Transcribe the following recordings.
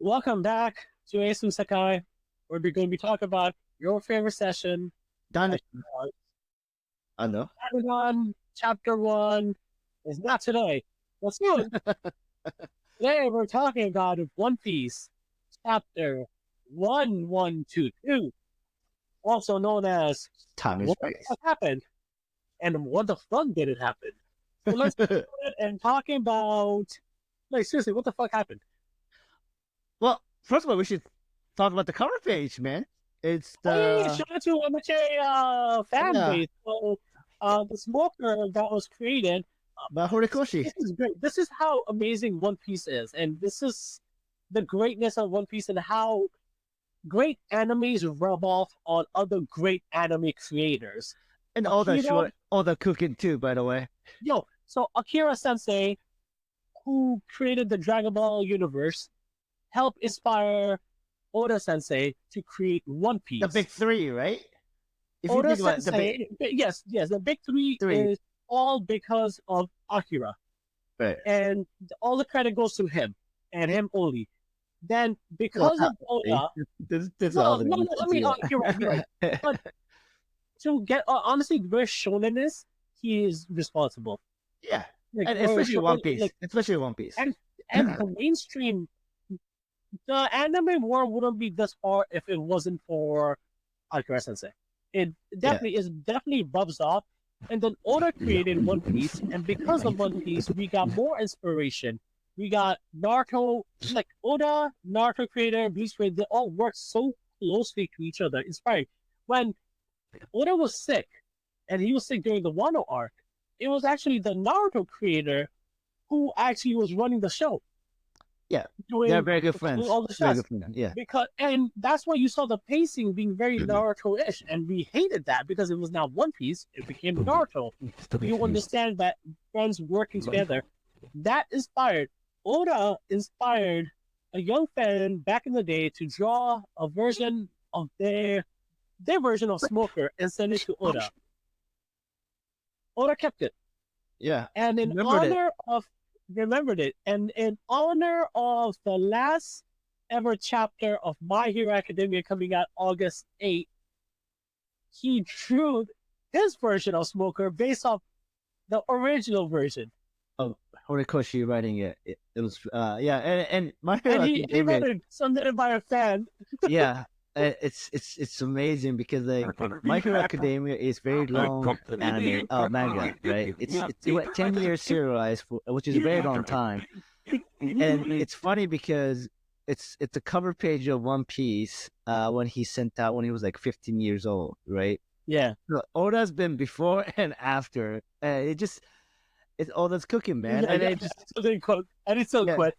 Welcome back to ASM Sekai, where we're going to be talking about your favorite session. Done. I know. One, chapter 1 is not today. Let's do it. Today we're talking about One Piece, chapter 1122, also known as Time is What space. Happened and What the Fuck Did It Happen? So let's do it and talking about, like, seriously, what the fuck happened? Well, first of all, we should talk about the cover page, man. It's the Shout out to Amateur fan Yeah. base. So, the smoker that was created. by Horikoshi. This is great. This is how amazing One Piece is, and this is the greatness of One Piece and how great animes rub off on other great anime creators. And all the Akira- all the cooking too, by the way. So Akira Sensei, who created the Dragon Ball universe, helped inspire Oda Sensei to create One Piece. The big three, right? If Oda you think about Sensei, yes, the big three is all because of Akira. Right. And all the credit goes to him and him only. Then because of Oda, you're right. But to get honestly, where Shonen is, he is responsible. Yeah, Like, and especially One Piece. Especially One Piece. And the mainstream, the anime world wouldn't be this far if it wasn't for Akira Sensei. It definitely rubs off. And then Oda created One Piece, and because of One Piece, we got more inspiration. We got Naruto, like Oda, Naruto creator, Bleach creator, they all work so closely to each other, inspiring. When Oda was sick, and he was sick during the Wano arc, it was actually the Naruto creator who actually was running the show. Yeah, they're very good friends. All the shots. Yeah, and that's why you saw the pacing being very Naruto-ish, and we hated that because it was now One Piece. It became Naruto. You understand that friends working together. That inspired Oda inspired a young fan back in the day to draw a version of their version of Smoker and send it to Oda. Oda kept it. Yeah, and in honor of the last ever chapter of My Hero Academia coming out August 8th, he drew his version of Smoker based off the original version. Oh, Horikoshi writing it. It was and My Hero Academia. He wrote it submitted by a fan. Yeah. It's amazing because My Hero Academia is very long anime manga, right? It went 10 years serialized, which is a very long time. And it's funny because it's a cover page of One Piece when he sent out when he was like 15 years old, right? Yeah. So Oda's been before and after. It's Oda's cooking, man. And it's still quit.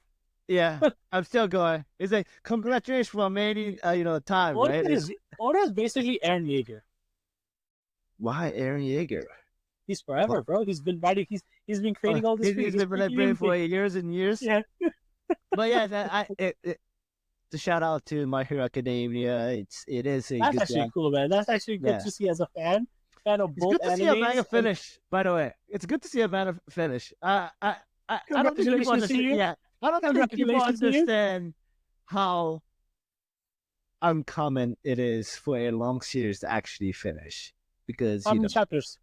Yeah, I'm still going. It's like, congratulations for making, time, right? Oda is basically Eren Yeager. Why Eren Yeager? He's forever, bro. He's been writing. He's been creating all this. He's been writing for years and years. Yeah. But yeah, to shout out to My Hero Academia. It is a That's good actually cool, man. That's actually good to see as a fan of both. It's good to see a manga finish. By the way, it's good to see a manga finish. I don't think people understand. Yeah. I don't think people understand how uncommon it is for a long series to actually finish. Because how many chapters?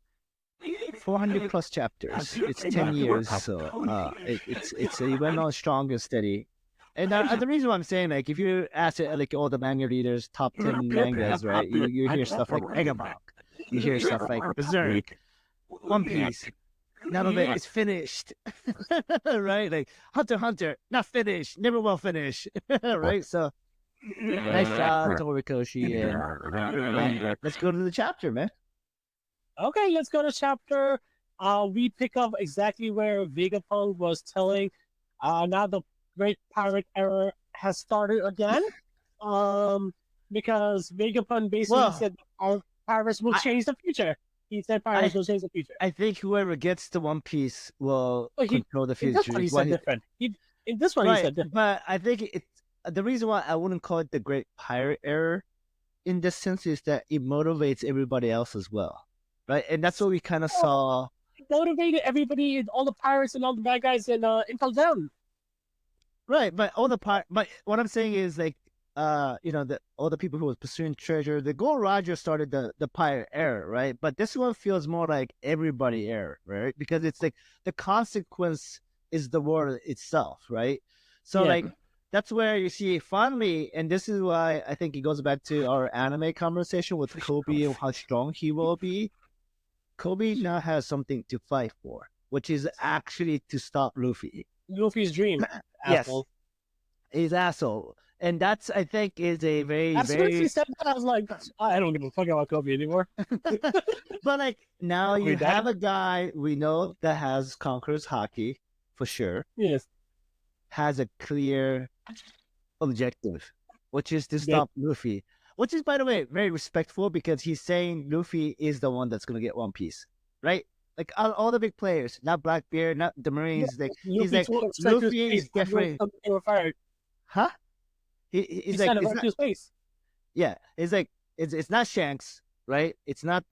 400 plus chapters. It's 10 years, so it went on strong and steady. And the reason why I'm saying, like, if you ask it, like, all the manga readers, top 10 mangas, right? You hear stuff like Megamon. You hear stuff like Berserk, One Piece. None of it is finished, right? Like Hunter x Hunter, not finished, never will finish, right? So, nice job to Horikoshi, and let's go to the chapter, man. Okay, let's go to chapter. We pick up exactly where Vegapunk was telling. Now the Great Pirate Era has started again. Because Vegapunk basically said our pirates will change the future. He said pirates will change the future. I think whoever gets to One Piece will control the future. In this one, he said different. In this one, he said different. But I think the reason why I wouldn't call it the Great Pirate Era in this sense is that it motivates everybody else as well, right? And that's what we kind of saw. It motivated everybody, all the pirates and all the bad guys in Impel Down. Right, but what I'm saying is like, all the people who was pursuing treasure, the Gold Roger started the pirate era, right? But this one feels more like everybody era, right? Because it's like the consequence is the war itself, right? So Yeah. like that's where you see finally, and this is why I think it goes back to our anime conversation with Kobe and how strong he will be. Kobe now has something to fight for, which is actually to stop Luffy. Luffy's dream, Yes, asshole. he's asshole, and that's I think is a very As soon as he very. said that, I was like, I don't give a fuck about Kobe anymore. But like now Kobe you died. have a guy we know that has conquers hockey for sure, Yes. has a clear objective, which is to Yep. stop Luffy. Which is, by the way, very respectful because he's saying Luffy is the one that's gonna get One Piece, right? Like all the big players, not Blackbeard, not the Yeah. Marines. Like he's Luffy like told him straight to his Luffy face. is Everyone definitely, they were fired. huh? He He's like said it it's right not, to his face. yeah, it's like it's not Shanks, right? It's not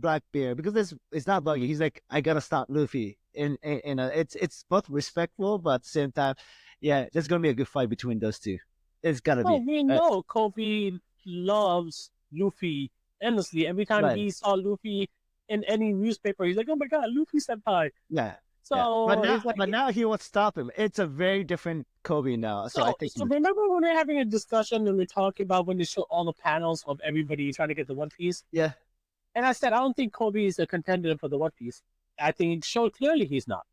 Blackbeard because it's not Buggy. He's like I gotta stop Luffy, and it's both respectful, but at the same time, yeah, there's gonna be a good fight between those two. It's gotta Oh, be. we know Kobe loves Luffy endlessly. Every time Right. he saw Luffy in any newspaper, he's like, "Oh my god, Luffy senpai." Yeah, yeah. So it's like, But now he won't stop him. It's a very different Kobe now. So I so think, so. Remember when we were having a discussion and we are talking about when they show all the panels of everybody trying to get the One Piece, yeah, and I said I don't think Kobe is a contender for the One Piece. I think it showed clearly he's not.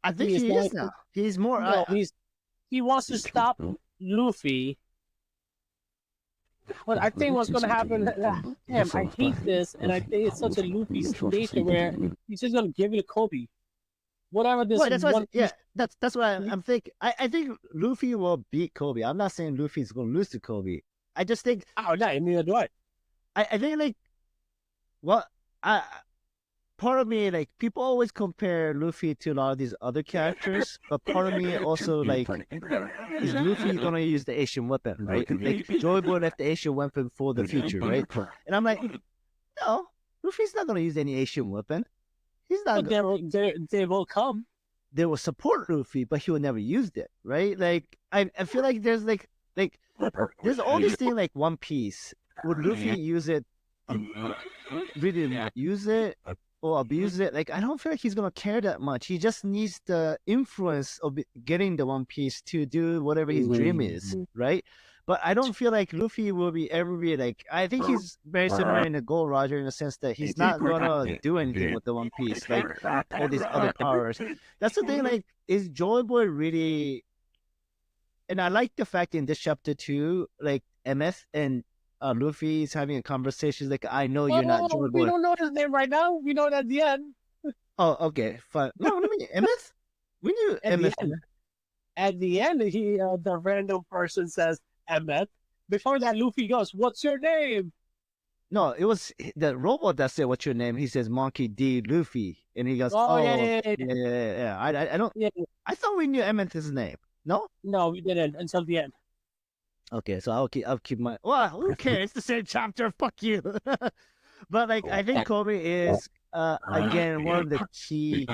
I think He is he not. is now. He's more. No, he wants to stop Luffy. But I think what's going to happen, damn, I hate this, and I think it's such a Luffy nature where he's just going to give it to Kobe. Whatever this Well, that's what. One Yeah, Piece. that's what I'm thinking. I think Luffy will beat Kobe. I'm not saying Luffy's gonna lose to Kobe. I just think Oh, no, neither do I. I think like what I part of me like people always compare Luffy to a lot of these other characters, but part of me also like is Luffy gonna use the Asian weapon, right? Like Joy Boy left the Asian weapon for the future, right? And I'm like, no, Luffy's not gonna use any Asian weapon. He's not. But they will come. They will support Luffy, but he will never use it, right? Like I feel like there's like there's all these things like One Piece. Would Luffy use it? Really use it or abuse it? Like I don't feel like he's gonna care that much. He just needs the influence of getting the One Piece to do whatever his dream is, right? But I don't feel like Luffy will ever be like. I think he's very similar in the Gold Roger in the sense that he's not gonna do anything with the One Piece, like all these other powers. That's the thing. Like, is Joy Boy really? And I like the fact in this chapter too, like MF and Luffy is having a conversation. Like, I know you're not Joy We Boy. don't know his name right now. We know it at the end. Oh, okay, fine. No, I mean MF. We knew At MF. the end. At the end, the random person says Emmett. Before that, Luffy goes, "What's your name?" No, it was the robot that said, "What's your name?" He says, "Monkey D. Luffy," and he goes, Oh, "Oh, yeah. yeah. I don't. Yeah. I thought we knew MF's name. No. No, we didn't until the end. Okay, so I'll keep my. Well, who cares? It's the same chapter. Fuck you. But like, I think Kobe is again one of the key.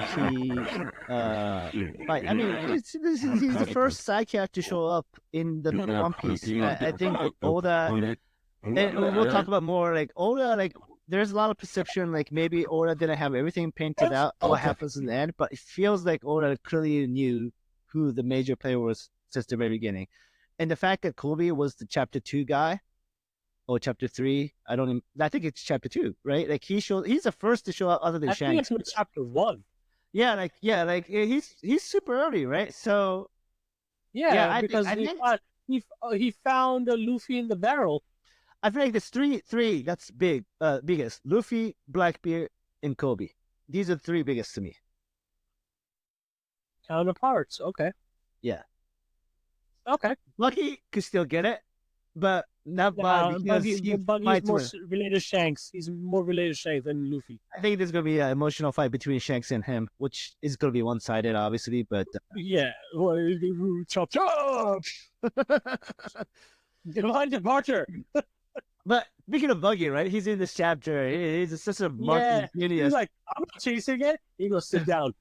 Like, I mean, he's the first side character to show up in the One Piece. I think Oda, and we'll talk about more. Like Oda, like there's a lot of perception. Like maybe Oda didn't have everything painted out. What happens in the end, but it feels like Oda clearly knew who the major player was since the very beginning, and the fact that Kobe was the chapter 2 guy or chapter 3. I think it's chapter 2, right? Like he's the first to show up other than I Shanks. think it's chapter 1. Yeah, he's super early, right? So Yeah, I because he found Luffy in the barrel. I feel like there's three that's biggest. Luffy, Blackbeard, and Kobe. These are the 3 biggest to me. Counterparts. Okay. Yeah. Okay. Lucky could still get it, but not by because he Buggy's more with. related to Shanks. He's more related to Shanks than Luffy. I think there's gonna be an emotional fight between Shanks and him, which is gonna be one-sided, obviously. But Yeah. Chop chop. Divine departure. but speaking of Buggy, right? He's in this chapter. He's such a marked genius. He's like, I'm not chasing it. He goes, sit down.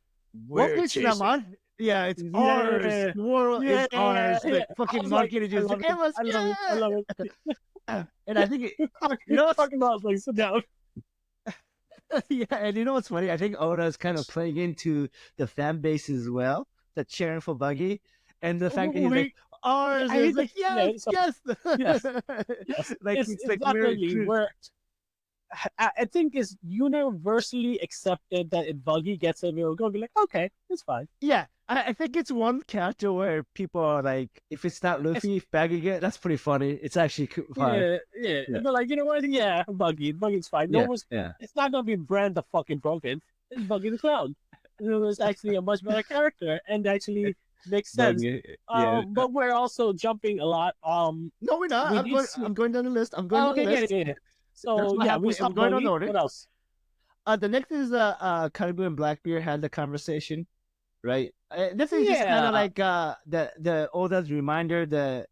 What We're pitch chasing. on? Yeah, it's ours. Yeah, The world is ours. yeah. Like I fucking was like, marketing I just love it it. was I love it. I love it. and I think you You're know what's talking about like sit down. yeah, and you know what's funny? I think Oda is kind of playing into the fan base as well, that cheering for Buggy, and the fact that he's like We, ours I is hate like the yes, yeah. So yes, yes, yes. like It's it's it's like very definitely true. where I think it's universally accepted that if Buggy gets it, we're gonna be like, okay, it's fine. Yeah, I think it's one character where people are like, if it's not It's Luffy, if Baggy it, that's pretty funny. It's actually fun. yeah. Yeah, But like, you know what? Yeah, Buggy's fine. No yeah, one's. yeah. It's not gonna be Brand the fucking broken. It's Buggy the Clown. It was actually a much better character and actually makes sense. Baggy, yeah. But we're also jumping a lot. No, we're not. We did see. I'm going down the list. I'm going Oh, down the okay, yeah, list. yeah, yeah. That's So what yeah, we happened. saw I'm going on Buggy. order. What else? The next is Caribou and Blackbeard had the conversation, right? This is just kind of Yeah, like the Oda's reminder that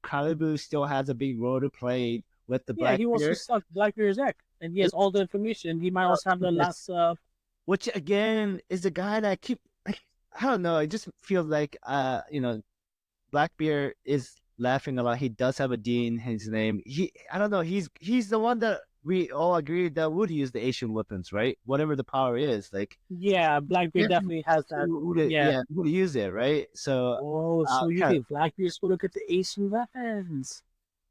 Caribou still has a big role to play with the yeah. He wants to Blackbeard, suck Blackbeard's egg, and he has all the information. He might also have the yes. last. Which again is the guy that I keep like I don't know. It just feels like Blackbeard is laughing a lot. He does have a D in his name. I don't know. He's the one that we all agree that would use the Asian weapons, right? Whatever the power is, like Yeah, Blackbeard definitely has that. Yeah. who to use it, right? So Oh, so you kind of, think Blackbeard's gonna get the Asian weapons?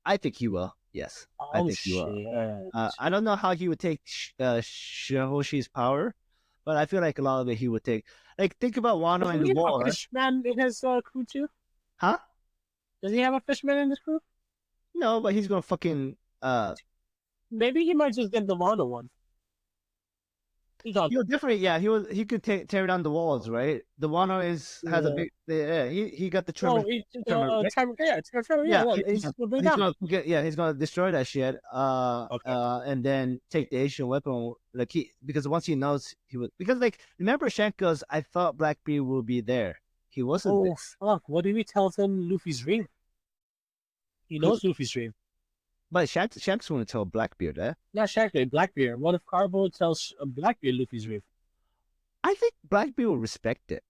I think he will. Yes, I Oh think he will. shit! I don't know how he would take Shirahoshi's power, but I feel like a lot of it he would take. Like think about Wano Doesn't and he the have a war, fishman in his crew too? huh? Does he have a fishman in his crew? No, but he's gonna fucking Maybe he might just get the mono one. He's on. he'll definitely yeah he could tear down the walls, right? The Wano has a Yeah. big yeah he got the Oh, tremor he's tremor right? yeah. Well, He's he's gonna bring down. gonna he's gonna destroy that shit Okay. and then take the Asian weapon like because once he knows he would because like remember Shank goes I thought Blackbeard would be there, he wasn't there. Oh fuck! What did he tell him? Luffy's dream. He knows Luffy's dream. But Shank's gonna tell Blackbeard, eh? Not Shankly, Blackbeard. What if Carbo tells Blackbeard Luffy's dream? I think Blackbeard will respect it.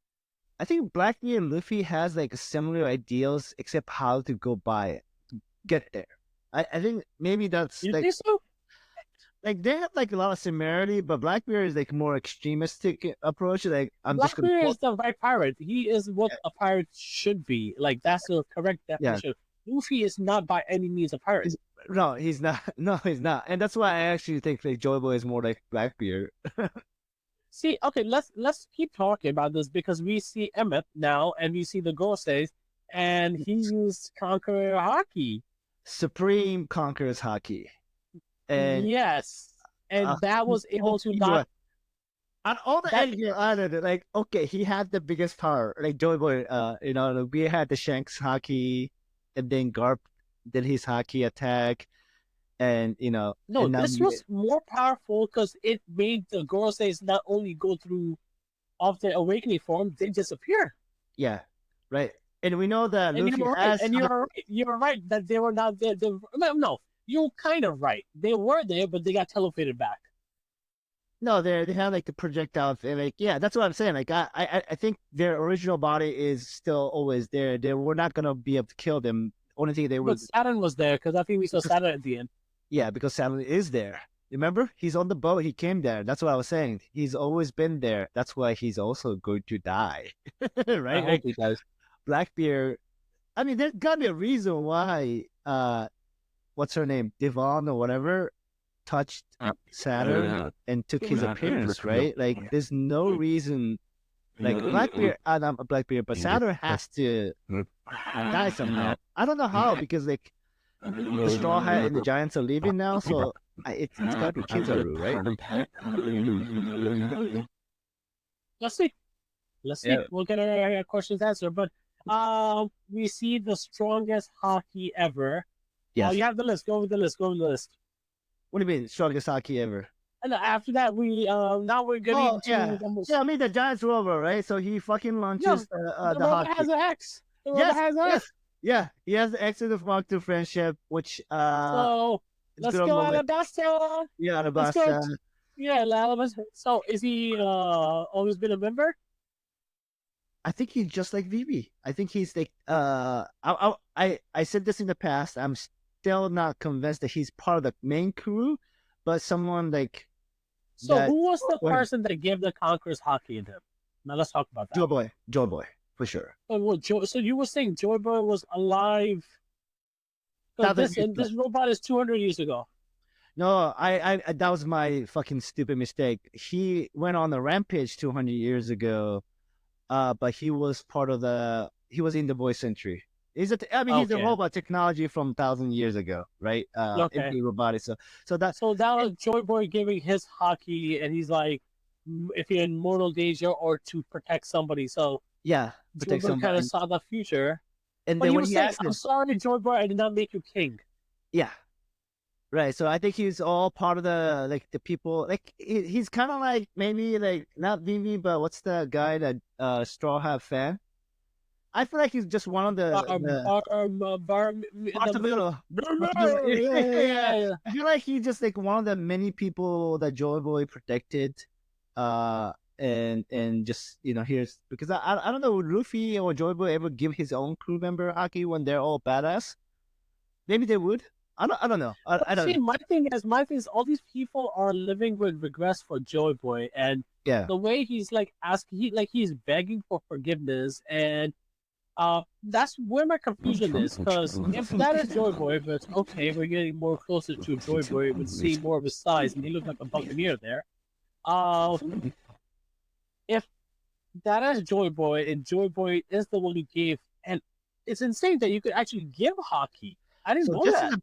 I think Blackbeard and Luffy has like similar ideals, except how to go by it, to get there. I think maybe that's You like think so? they have like a lot of similarity, but Blackbeard is like more extremistic approach. Like I'm just gonna Blackbeard is the right pirate. He is what a pirate should be. Like that's the correct yeah. definition. Luffy is not by any means a pirate. No, he's not. No, he's not. And that's why I actually think like Joy Boy is more like Blackbeard. See, okay, let's keep talking about this because we see Emmett now and we see the Gosei, and he used Conqueror Hockey. Supreme conquers hockey, and Yes, and that was able to not. on all the That, edge on it, like okay, he had the biggest power. Like Joy Boy, we had the Shanks hockey, and then Garp did his hockey attack, and no, and this was more powerful because it made the Gosei not only go through of their awakening form, they disappear. yeah, right. And we know that And Luffy you're right. has. And you're right that they were not there. No, you're kind of right. They were there, but they got teleported back. No, they have like the projectiles, and like yeah, that's what I'm saying. Like I think their original body is still always there. They were not gonna be able to kill them. Only thing they But Saturn was there because I think we saw Saturn at the end. yeah, because Saturn is there. Remember, he's on the boat. He came there. That's what I was saying. He's always been there. That's why he's also going to die, right? I hope he does. Blackbeard. I mean, there's gotta be a reason why. What's her name, Devon or whatever, touched Saturn and took his appearance, right? Like, there's no reason. Like Blackbeard, not Blackbeard, but Saturn has to die somehow. I don't know how because like the Straw Hat and the Giants are leaving now, so it's gotta be Kizaru, right? Let's see. Let's see. Yeah. We'll get our questions answered. But we see the strongest hockey ever. Yes. You have the list. Go with the list. Go with the list. What do you mean, strongest hockey ever? And after that, we now we're getting to almost. Yeah, I mean the Giants rover, right? So he fucking launches the the robot hockey. has an X. The robot Yes, has an yes. X. Yeah, he has the X of the Mark II friendship, which So let's go Alabasta. Yeah, Let's Alabasta. go. Yeah, Alabasta. So is he always been a member? I think he's just like VB. I think he's like I said this in the past. I'm still not convinced that he's part of the main crew, but someone like So that. who was the Wait, person that gave the Conqueror's hockey in him? Now let's talk about that. Joy Boy, for sure. So you were saying Joy Boy was alive? So this robot is 200 years ago. No, I that was my fucking stupid mistake. He went on a rampage 200 years ago, but he was he was in the voice century. He's a robot technology from 1,000 years ago, right? Okay. Robotic. So that was Joy Boy giving his hockey, and he's like, if you're in mortal danger or to protect somebody. So yeah, Joy Boy kind of saw the future. And but then he when was he saying, asked "I'm sorry, Joy Boy, I did not make you king." Yeah. Right, so I think he's all part of the people. Like he's kind of like maybe like not Vivi, but what's the guy that Straw Hat fan? I feel like he's just one of the yeah. I feel like he's just like one of the many people that Joy Boy protected, and just here's because I don't know, would Luffy or Joy Boy ever give his own crew member haki when they're all badass? Maybe they would. I don't know. I don't see. My thing is, all these people are living with regrets for Joy Boy, and the way he's like he's begging for forgiveness, and that's where my confusion is. Because if that is Joy Boy, but okay, we're getting more closer to Joy Boy, we see more of his size, and he looks like a buccaneer there. If that is Joy Boy, and Joy Boy is the one who gave, and it's insane that you could actually give haki. I didn't know that.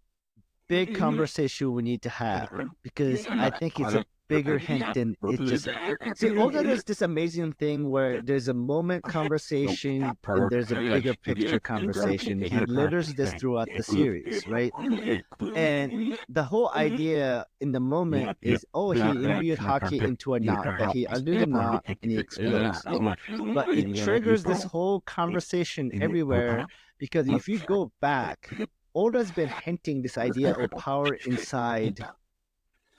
Big conversation we need to have, because I think it's a bigger hint than it just. See, Oda does this amazing thing where there's a moment conversation and there's a bigger picture conversation. He litters this throughout the series, right? And the whole idea in the moment is, he imbued haki into a knot, but he undid the knot and he explodes. But it triggers this whole conversation everywhere, because if you go back, Oda's been hinting this idea of power inside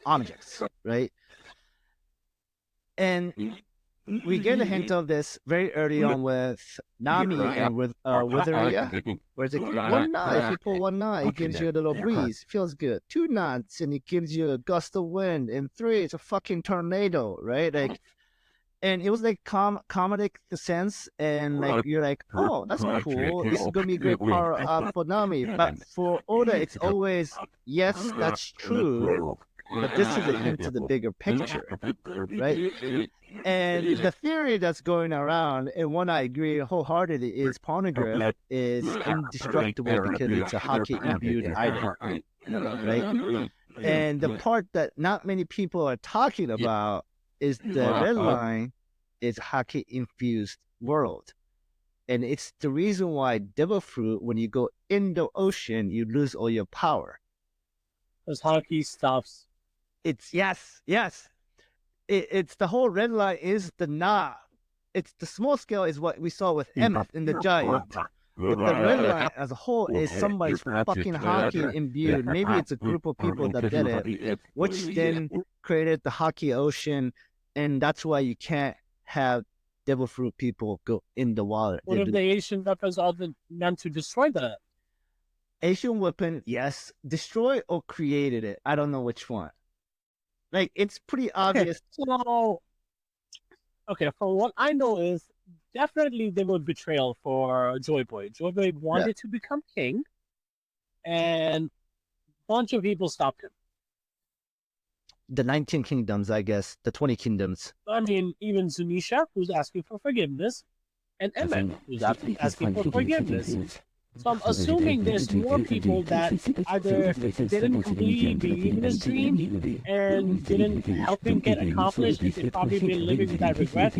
objects, right? And we get a hint of this very early on with Nami and with Witheria, where it's like one knot, if you pull one knot, it gives you a little breeze, feels good. Two knots, and it gives you a gust of wind. And three, it's a fucking tornado, right? Like, and it was like comedic sense, and like you're like, oh, that's cool. This is gonna be a great power up for Nami. But for Oda, it's always, yes, that's true, but this is a hint to the bigger picture, right? And the theory that's going around, and one I agree wholeheartedly, is Pornograph is indestructible because it's a haki imbued item, right? And the part that not many people are talking about is the red line is haki infused world, and it's the reason why devil fruit, when you go in the ocean, you lose all your power because haki stops. It's yes. It's the whole red line is the knot. It's the small scale is what we saw with Emmett in the giant. But the red line as a whole is somebody's fucking haki imbued. Maybe it's a group of people that did it, which then created the haki ocean. And that's why you can't have devil fruit people go in the water. What if the Asian weapons are meant to destroy that? Asian weapon, yes. Destroy or created it. I don't know which one. Like, it's pretty obvious. Okay, from what I know is definitely there was betrayal for Joy Boy. Joy Boy wanted to become king, and a bunch of people stopped him. The 19 kingdoms, I guess, the 20 kingdoms. I mean, even Zunisha, who's asking for forgiveness, and Emmett, who's asking for forgiveness. So I'm assuming there's more people that either didn't completely believe in his dream and didn't help him get accomplished. They've probably been living with that regret.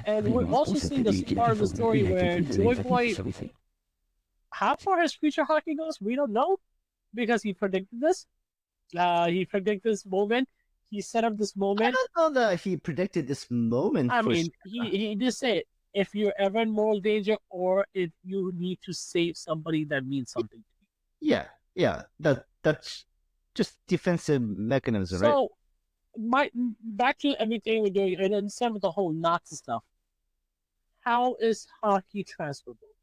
And we're also seeing this part of the story where Joy Boy, how far his future haki goes, we don't know, because he predicted this. He predicted this moment. He set up this moment. I don't know that he predicted this moment. I mean, he just said, if you're ever in moral danger or if you need to save somebody that means something to you. Yeah. That's just defensive mechanism, right? So, back to everything we're doing, and then some of the whole Nazi stuff. how is hockey transferable?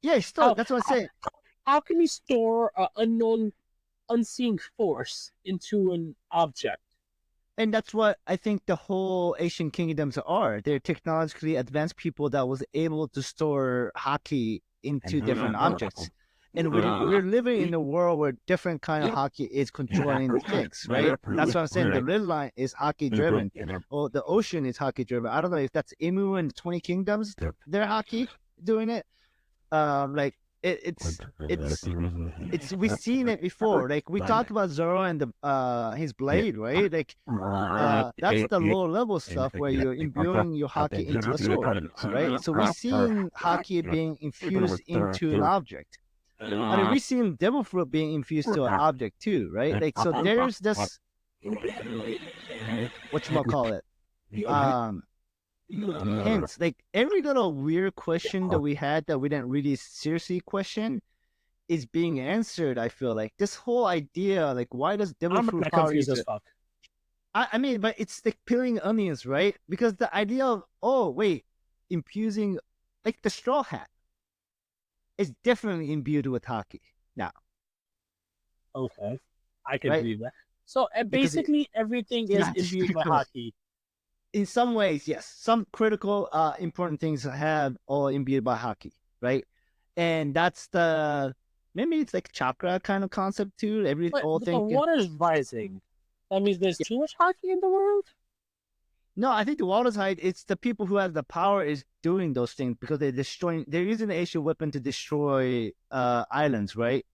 Yeah, still, How that's what I'm saying. how can you store an unknown, unseen force into an object? And that's what I think the whole Asian kingdoms are. They're technologically advanced people that was able to store hockey into different objects. And we're living in a world where different kind of hockey is controlling things, right? That's what I'm saying. The red line is hockey driven, or the ocean is hockey driven. I don't know if that's Imu and 20 Kingdoms, they're hockey doing it. Like it's we've seen it before. Like we talked about Zoro and the his blade, right? Like that's the low level stuff where you're imbuing your hockey into the sword, right? So we've seen hockey being infused into an object. I mean, we've seen devil fruit being infused to an object too, right? Like so there's this whatchamacallit, hints. Like every little weird question that we had that we didn't really seriously question is being answered. I feel like this whole idea, like why does devil I'm fruit not power confused as fuck. I mean, but it's like peeling onions, right? Because the idea of infusing, like the straw hat is definitely imbued with hockey now. Okay, I can Right? believe that. So basically, everything is imbued by hockey. In some ways, yes. Some critical, important things have all imbued by hockey, right? And that's maybe it's like chakra kind of concept too. All But the thing. water's rising. That means there's too much hockey in the world? No, I think the water's height, it's the people who have the power is doing those things because they're using the Asian weapon to destroy islands, right?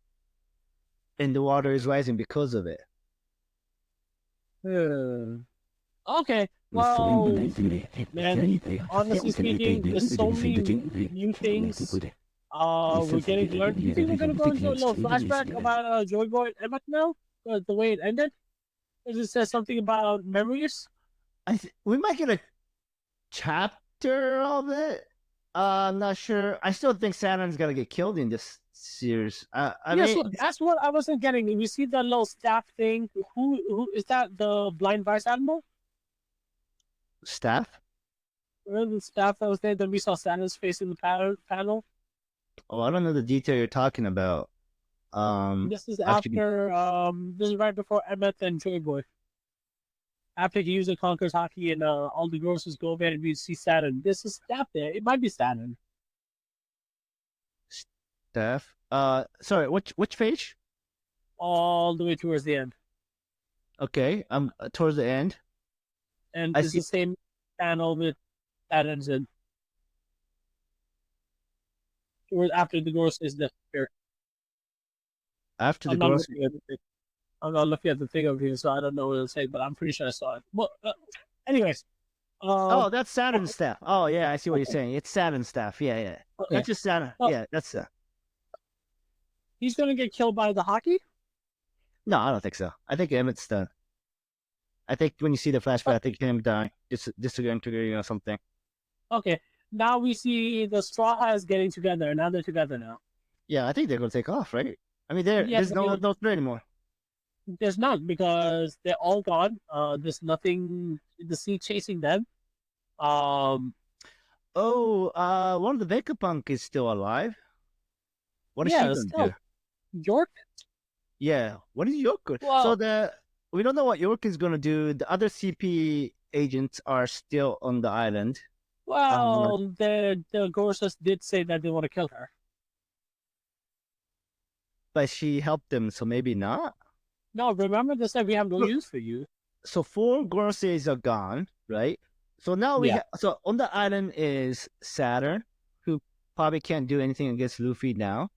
And the water is rising because of it. Okay, well, man, honestly speaking, there's so many new things we're getting to learn. Do you think we're gonna go into a little flashback about Joy Boy and Emmett now? The way it ended? Does it say something about memories? We might get a chapter of it. I'm not sure. I still think Saturn's gonna get killed in this series. I mean, so that's what I wasn't getting. You see that little staff thing? Who is that? The blind vice admiral? staff? Remember the staff that was there? Then we saw Saturn's face in the panel. Oh, I don't know the detail you're talking about. This is actually, after. This is right before Emmett and Joy Boy. After he uses Conquers Hockey and all the grocers go over and we see Saturn. This is staff there. It might be Saturn. staff. Sorry, which page? All the way towards the end. Okay, towards the end. And it's the same panel with Saturn's in. Towards after the grocers disappear. After the grocery. I'm not looking at the thing over here, so I don't know what it'll say, but I'm pretty sure I saw it. Well, anyways. That's Saturn staff. Oh, yeah, I see what you're saying. It's Saturn staff. Yeah, yeah. Okay. That's just Saturn. Yeah, that's He's going to get killed by the hockey? No, I don't think so. I think Emmett's done. I think when you see the flashback, I think him dying, disintegrating or something. Okay. Now we see the Straw Hats getting together. Now they're together now. Yeah, I think they're going to take off, right? I mean, there's no threat anymore. There's none because they're all gone. There's nothing in the sea chasing them. One of the Vegapunk is still alive. What is she going to do? York? Yeah, what is York? Well, so we don't know what York is going to do. The other CP agents are still on the island. Well, the Gorsus did say that they want to kill her. But she helped them, so maybe not. No, remember they said we have no use for you. So 4 Gorses are gone, right? So now so on the island is Saturn, who probably can't do anything against Luffy now.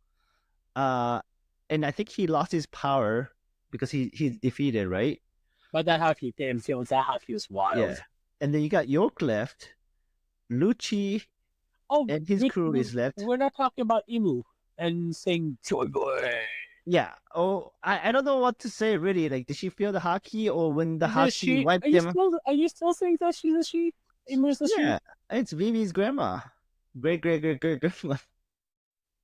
And I think he lost his power because he's defeated, right? But that hockey, damn, that hockey was wild. Yeah. And then you got York left, Lucci, and his crew is left. We're not talking about Imu and saying Joy Boy. Yeah. Oh, I don't know what to say really. Like, did she feel the hockey, or when the hockey wiped them? Are you still saying that she's a she? Imu's a she? Yeah, it's Vivi's grandma, great grandma.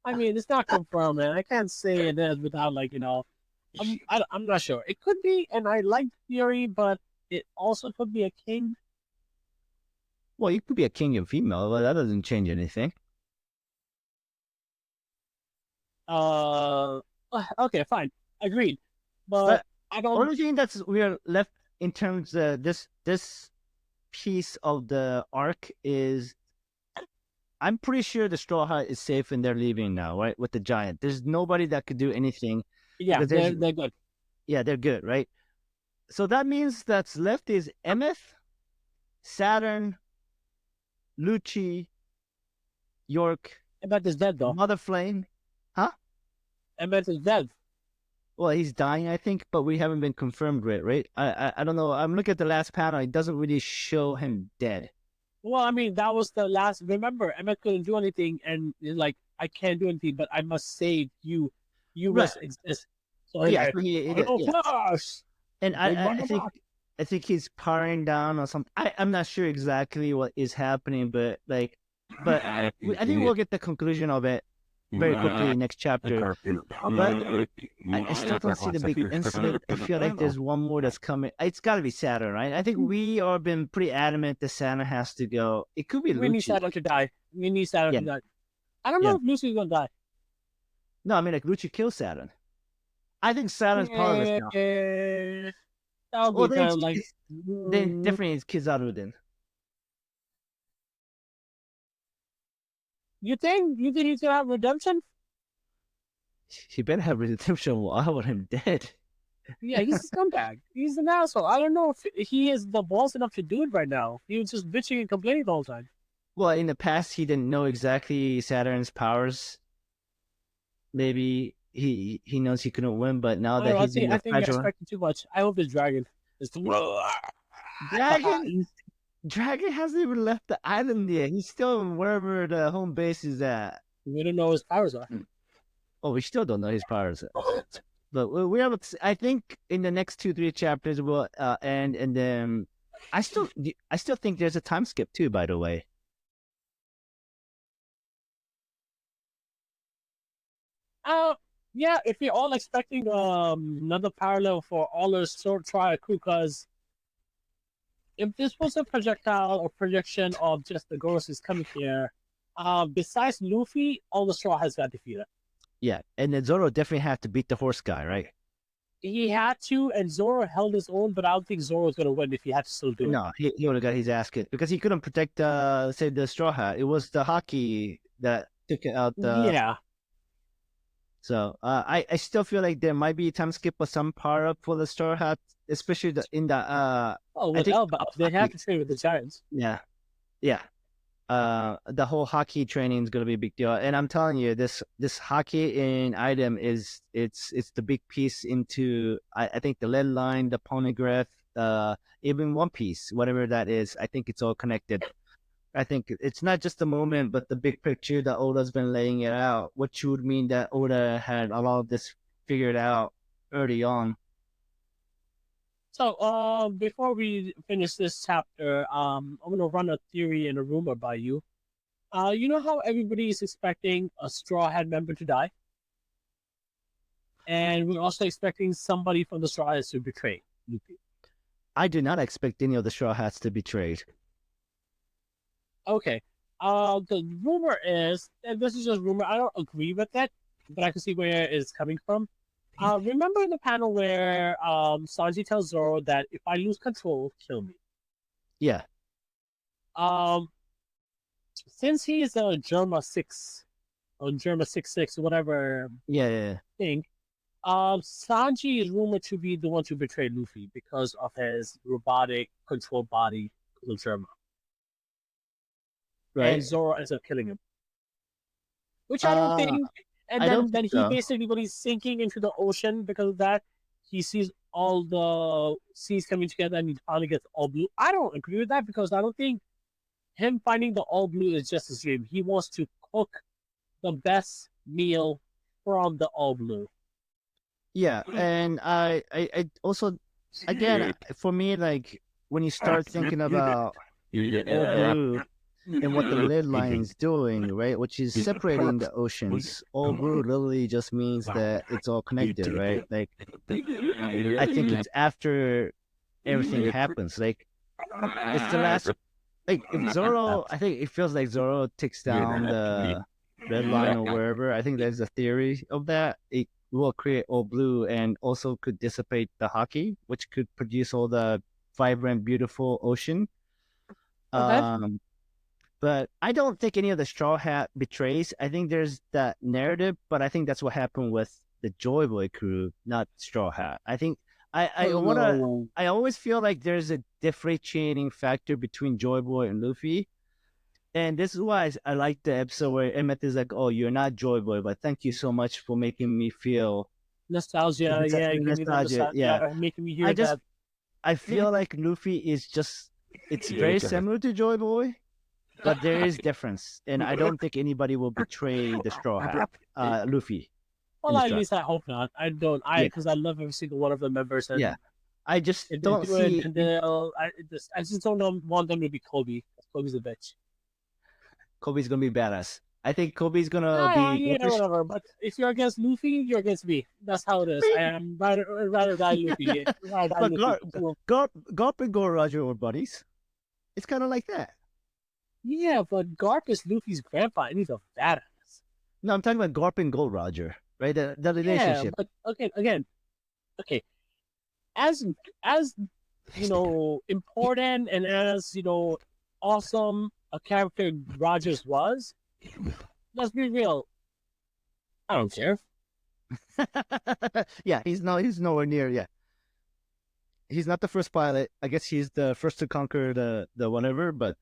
I mean, it's not confirmed, man. I can't say it is without I'm not sure. It could be, and I like the theory, but it also could be a king. Well, you could be a king and female, but that doesn't change anything. Okay, fine, agreed. But But I don't. only thing that's we're left in terms of this piece of the arc is I'm pretty sure the Straw Hat is safe and they're leaving now, right? With the giant. There's nobody that could do anything Yeah, because there's they're good. yeah, they're good, right? So that means that's left is Emeth, Saturn, Lucci, York, Emmett is dead though. Mother Flame. Huh? Emmett is dead. Well, he's dying, I think, but we haven't been confirmed yet, right? I don't know. I'm looking at the last panel. It doesn't really show him dead. Well, I mean, that was the last. Remember, Emmett couldn't do anything, and he's like, I can't do anything, but I must save you. You Right. must exist. So Yeah, like, so Flash. and Big I Manga think Box. I think he's powering down or something. I'm not sure exactly what is happening, but I think we'll get the conclusion of it very quickly next chapter. But I still don't see the big incident. I feel like there's one more that's coming. It's got to be Saturn, right? I think we are been pretty adamant that Saturn has to go. It could be We need Lucci. Saturn to die. We need Saturn Yeah. to die. I don't know Yeah. if Lucy's gonna die. No, I mean like Lucci kills Saturn. I think Saturn's powerless now. That would Well, be kind of like. then definitely it's Kizaru then. You think he's gonna have redemption? He better have redemption while I want him dead. Yeah, he's a scumbag. He's an asshole. I don't know if he is the balls enough to do it right now. He was just bitching and complaining the whole time. Well, in the past, he didn't know exactly Saturn's powers. Maybe he knows he couldn't win, but now that he's in I the think you're fragile expecting too much. I hope this dragon is. Dragon hasn't even left the island yet. He's still wherever the home base is at. We don't know what his powers are. Oh, we still don't know his powers. But we have. I think in the next 2-3 chapters will end, and then I still think there's a time skip too. By the way. Yeah, if you're all expecting another parallel for all the sword trial crew, because if this was a projectile or projection of just the ghost is coming here, besides Luffy, all the straw has got defeated. Yeah, and then Zoro definitely had to beat the horse guy, right? He had to, and Zoro held his own, but I don't think Zoro's gonna win if he had to still do it. No, he would have got his ass kicked because he couldn't protect say the straw hat. It was the hockey that took it out. Yeah. So I still feel like there might be a time skip or some power up for the straw hat, especially in the with Elbap, they have to train with the Giants. Yeah. The whole hockey training is gonna be a big deal, and I'm telling you, this hockey in item is it's the big piece into I think the lead line, the poneglyph, even One Piece, whatever that is. I think it's all connected. I think it's not just the moment, but the big picture that Oda's been laying it out, which would mean that Oda had a lot of this figured out early on. So, before we finish this chapter, I'm gonna run a theory and a rumor by you. You know how everybody is expecting a Straw Hat member to die, and we're also expecting somebody from the Straw Hats to betray Luffy. I do not expect any of the Straw Hats to be betrayed. Okay. The rumor is, and this is just rumor. I don't agree with that, but I can see where it's coming from. Remember the panel where Sanji tells Zoro that if I lose control, kill me. Yeah. Since he is a Germa 6 or Germa 66, whatever thing, Sanji is rumored to be the one to betray Luffy because of his robotic controlled body, the Germa. Right. And Zoro ends up killing him. Which I don't think. And then he basically, when he's sinking into the ocean because of that, he sees all the seas coming together and he finally gets all blue. I don't agree with that because I don't think him finding the all blue is just his dream. He wants to cook the best meal from the all blue. Yeah, and I also, again, for me, like when you start thinking about all blue and what the lead line is doing, right, which is separating the oceans, all blue literally just means that it's all connected, right? Like, I think it's after everything happens, like it's the last. like if Zoro, I think it feels like Zoro takes down the red line or wherever. I think there's a theory of that. It will create all blue and also could dissipate the haki, which could produce all the vibrant, beautiful ocean. Okay. But I don't think any of the Straw Hat betrays. I think there's that narrative, but I think that's what happened with the Joy Boy crew, not Straw Hat. I think I always feel like there's a differentiating factor between Joy Boy and Luffy. And this is why I like the episode where Emmett is like, "Oh, you're not Joy Boy, but thank you so much for making me feel Nostalgia, yeah, give me that nostalgia." nostalgia, Yeah, making me I hear just that. I feel like Luffy is just it's very similar to Joy Boy, but there is difference, and I don't think anybody will betray the Straw Hat, Luffy, in Well, the at Straw. least I hope not. I don't. Yeah, Because I love every single one of the members, yeah. and I just if they don't do it, see and I just don't want them to be Kobe. Kobe's a bitch. Kobe's gonna be badass. I think Kobe's gonna Ah, be yeah, whatever. But if you're against Luffy, you're against me. That's how it is. I am rather die Luffy. Rather die but Luffy. Garp and Go Roger were buddies. It's kind of like that. Yeah, but Garp is Luffy's grandpa, and he's a badass. No, I'm talking about Garp and Gold Roger, right? The Yeah, relationship. but again, okay. As as important and as awesome a character Rogers was, let's be real. I don't care. Yeah, he's nowhere near. Yeah, he's not the first pilot. I guess he's the first to conquer the whatever. But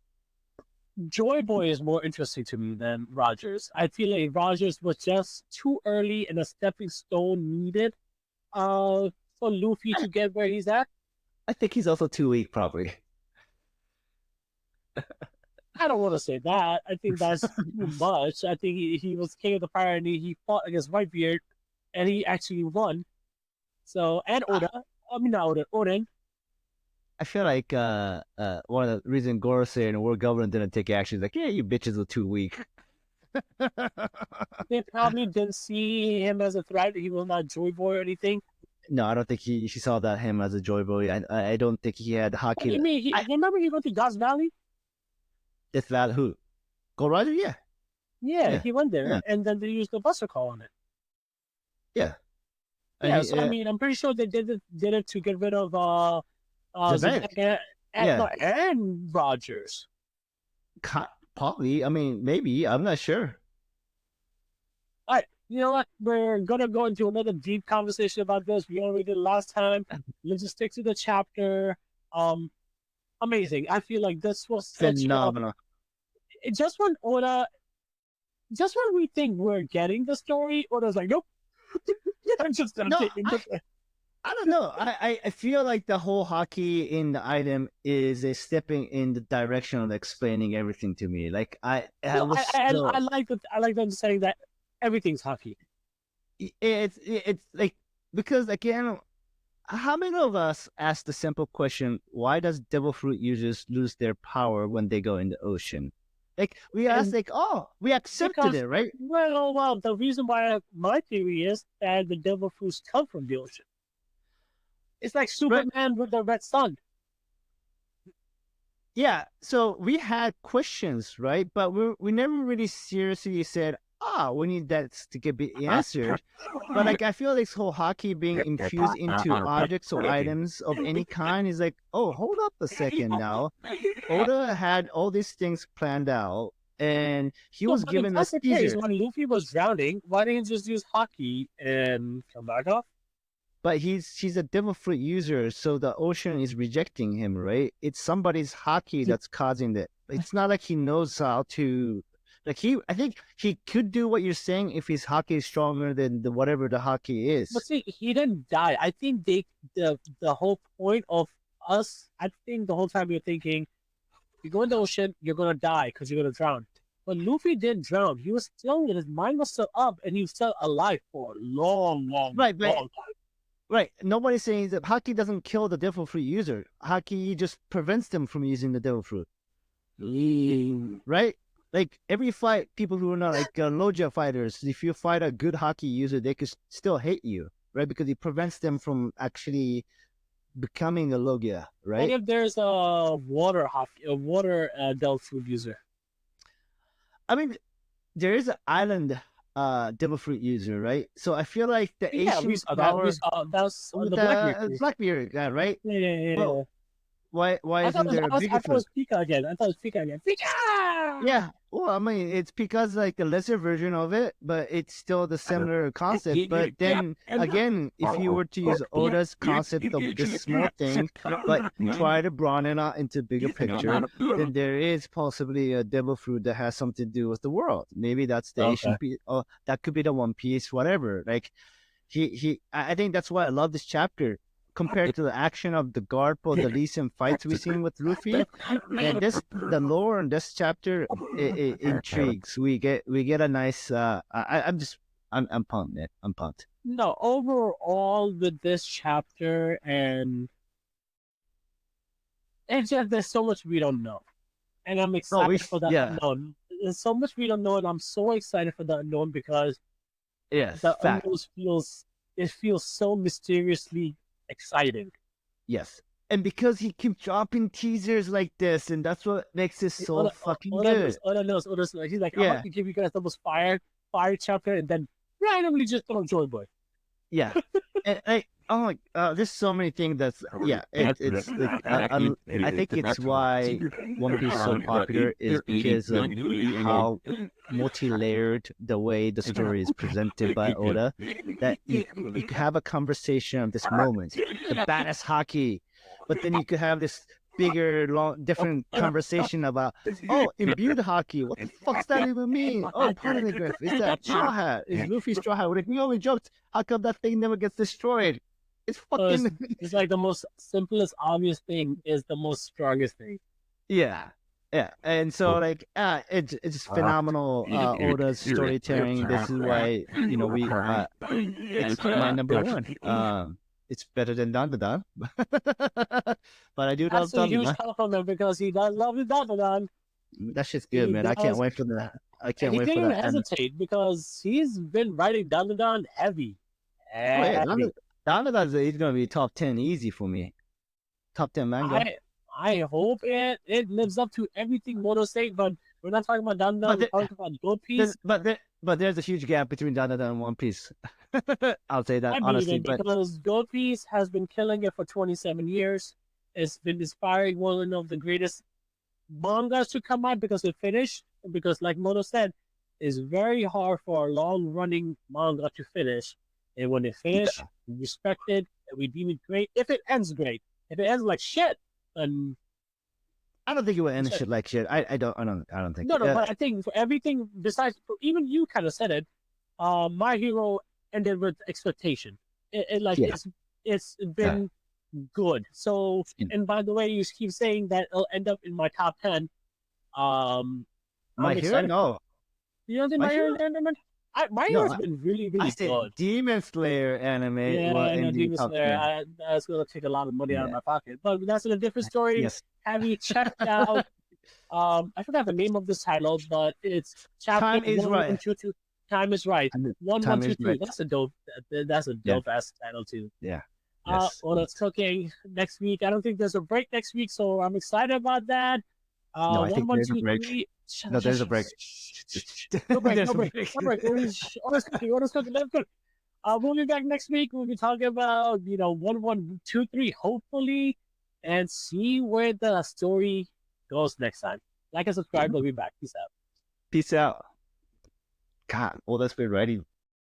Joy Boy is more interesting to me than Rogers. I feel like Rogers was just too early and a stepping stone needed for Luffy to get where he's at. I think he's also too weak, probably. I don't want to say that. I think that's too much. I think he was king of the fire and he fought against Whitebeard and he actually won. So, and Oda, I mean, not Oda, Oden. I feel like one of the reasons Gorosei and the world government didn't take action is like, yeah, you bitches are too weak. They probably didn't see him as a threat. He was not Joy Boy or anything. No, I don't think she saw that him as a Joy Boy. I don't think he had hockey. I mean, remember he went to God's Valley? That's that who? Gold Roger? Yeah. Yeah, he went there, Yeah. and then they used the Buster Call on it. Yeah. Yeah, so I mean, I'm pretty sure they did it to get rid of Zedek. and Rogers. Probably. I mean, maybe. I'm not sure. All right, you know what? We're gonna go into another deep conversation about this. We already did last time. Let's just stick to the chapter. Amazing. I feel like this was Phenomenal. Just when we think we're getting the story, Oda's like, nope. I'm just I don't know. I feel like the whole hockey in the item is a stepping in the direction of explaining everything to me. Like I like them saying that everything's hockey. It's like because again, how many of us ask the simple question: why does devil fruit users lose their power when they go in the ocean? Like we ask, like, oh, we accepted it, right? Well, the reason why my theory is that the devil fruits come from the ocean. It's like Superman with the red sun. Yeah, so we had questions, right? But we never really seriously said, we need that to be answered. But like, I feel this whole hockey being infused into objects or items of any kind is like, oh, hold up a second now. Oda had all these things planned out, and he was given a teaser. When Luffy was drowning, why didn't he just use hockey and come back up? But he's a devil fruit user, so the ocean is rejecting him, right? It's somebody's hockey that's causing it. It's not like he knows how to. Like I think he could do what you're saying if his hockey is stronger than whatever the hockey is. But see, he didn't die. I think the whole point of us, I think the whole time you're thinking, you go in the ocean, you're gonna die because you're gonna drown. But Luffy didn't drown. He was still, his mind was still up, and he was still alive for a long time. Right. Nobody's saying that hockey doesn't kill the devil fruit user. Hockey just prevents them from using the devil fruit. Right? Like every fight, people who are not like Loja fighters, if you fight a good hockey user, they could still hate you, right? Because it prevents them from actually becoming a Logia, What right? if there's a water Delph food user? I mean, there is an island devil fruit user, right? So I feel like the Yeah, we Asian saw that. We power saw that was on with the Blackbeard the case. Blackbeard guy, right? Yeah, yeah, yeah, Well, yeah. why I thought isn't it was, there a I, was, I bigger thought it fruit? was Pika again. I thought it was Pika again. Pika! Yeah, well, I mean, it's because like a lesser version of it, but it's still the similar concept. But then again, if you were to use Oda's concept of this small thing, but try to broaden it out into bigger picture, then there is possibly a devil fruit that has something to do with the world. Maybe that's the Asian Okay. piece. Oh, that could be the One Piece, whatever. Like I think that's why I love this chapter compared to the action of the Garp or the recent fights we've seen with Luffy. And the lore in this chapter it intrigues. We get a nice. I'm pumped, man. I'm pumped. No, overall with this chapter and it's just there's so much we don't know. And I'm No, excited for the yeah, unknown. There's so much we don't know, and I'm so excited for the unknown because yes, the fact, unknown feels so mysteriously exciting. yes. And because he keeps dropping teasers like this, and that's what makes this so fucking good. Oda knows. He's like, I'm Yeah, about to give you guys the most fire chapter, and then randomly just throw Joy Boy. yeah. And oh my, there's so many things that's yeah. It's like I think it's why One Piece is so popular is because of how multi-layered the way the story is presented by Oda. That you could have a conversation of this moment, the badass hockey, but then you could have this bigger, long, different conversation about imbued hockey. What the fuck's that even mean? Oh, poneglyph. Is that straw hat? Is Luffy straw hat? Like, we always joked, how come that thing never gets destroyed? It's fucking It's like the most simplest, obvious thing is the most strongest thing. yeah. Yeah, and so like it's phenomenal Oda's storytelling. This is why we it's my number one. It's better than Dandadan, but I do love That's a huge Dandadan. compliment because he does love his Dandadan. That shit's good, He man. I can't does. wait for that. I And can't he wait for didn't that. And hesitate because he's been writing Dandadan heavy. oh yeah, Heavy. Dandadan is gonna be top 10 easy for me. Top 10 manga. I hope it lives up to everything Mono said, but we're not talking about Dandadan, we're talking about Gold Piece. But there's a huge gap between Dandadan and One Piece. I'll say that I believe honestly. it But because Gold Piece has been killing it for 27 years. It's been inspiring one of the greatest mangas to come out because it finished. Because, like Mono said, it's very hard for a long running manga to finish. And when it finishes, we respect it and we deem it great. If it ends great, if it ends like shit, then I don't think it will end shit like shit. I don't think. no. But I think for everything besides, even you kind of said it. My Hero ended with expectation. It's been good. So, and by the way, you keep saying that it'll end up in my top 10. My Hero, no. You don't think My Hero anime? My Hero's been really, really good. Demon Slayer anime. Yeah, I know Demon Slayer. That's gonna take a lot of money out of my pocket, but that's a different story. Yes. Have you checked out? I forgot the name of this title, but it's chapter Time is right. 1122. Time is right. 1122. Right. That's a dope. That's a dope ass title too. Yeah. Well, it's cooking next week. I don't think there's a break next week, so I'm excited about that. No, I think there's a break. No, there's a break. No break. No break. Honest cooking. That's good. We'll be back next week. We'll be talking about 1123, hopefully, and see where the story goes next time. Like and subscribe. We'll be back. Peace out. Peace out. God, all that's been writing